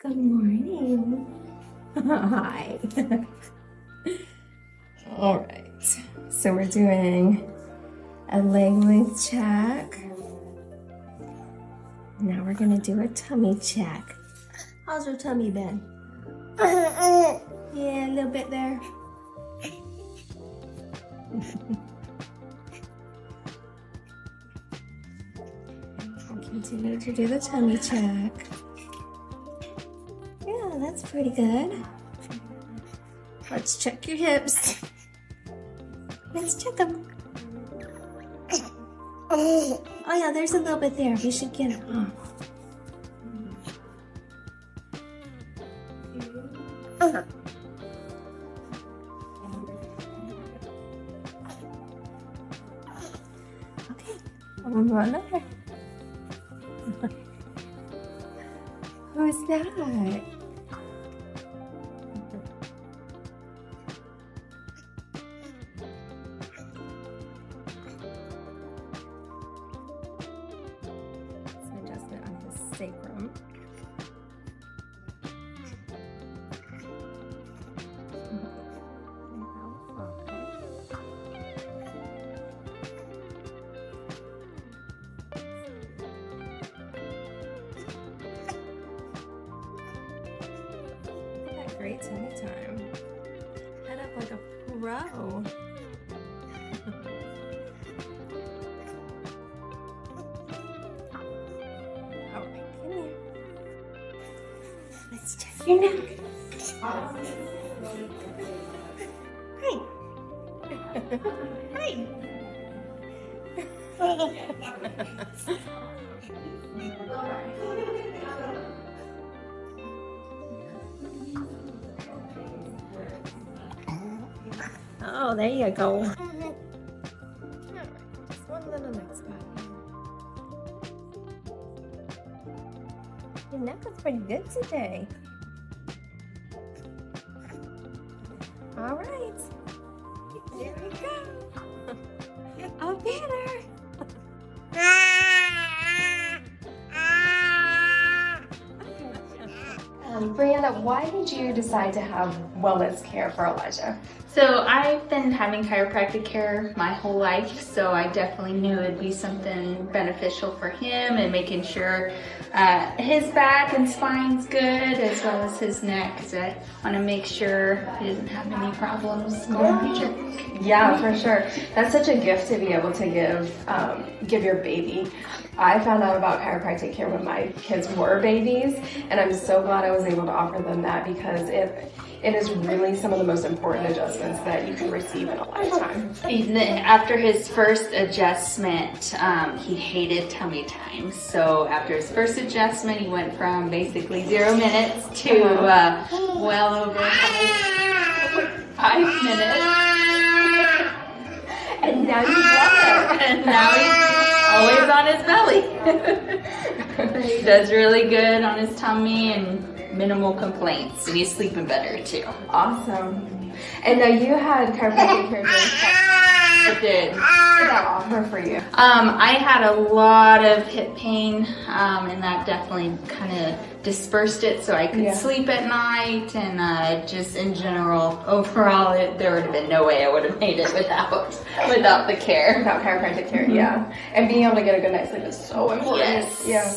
Good morning. Hi. All right, so we're doing a leg length check. Now we're gonna do a tummy check. How's your tummy been? Yeah, a little bit there. I'll continue to do the tummy check. Yeah, that's pretty good. Let's check your hips. Let's check them. Oh yeah, there's a little bit there. We should get it off. Okay, I'm run over. Who's that? Some adjustment on his sacrum. Great tummy time. Head up like a pro. All right, come here. Let's check your neck. Hi. Hi. Oh, there you go. Alright, just one little neck spot. Your neck is pretty good today. Alright. There we go. Oh, better. Brianna, why did you decide to have wellness care for Elijah? So I've been having chiropractic care my whole life, so I definitely knew it'd be something beneficial for him and making sure his back and spine's good as well as his neck, because I want to make sure he doesn't have any problems in the future. Yeah, for sure. That's such a gift to be able to give your baby. I found out about chiropractic care when my kids were babies, and I'm so glad I was able to offer them that because it is really some of the most important adjustments that you can receive in a lifetime. After his first adjustment, he hated tummy time. So after his first adjustment, he went from basically 0 minutes to well over 5 minutes. And now you love it. And now he's always on his belly. He does really good on his tummy and minimal complaints, and he's sleeping better too. Awesome. And now you had chiropractic care during I did. What did that offer for you? I had a lot of hip pain, and that definitely kind of dispersed it so I could sleep at night, and just in general, overall, there would have been no way I would have made it without the care. Without chiropractic care, yeah. And being able to get a good night's sleep is so important. Yes. Yeah.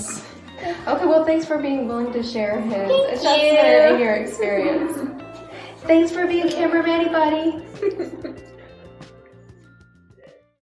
Okay, well, thanks for being willing to share his adjustment and your experience. Thanks for being camera ready, buddy.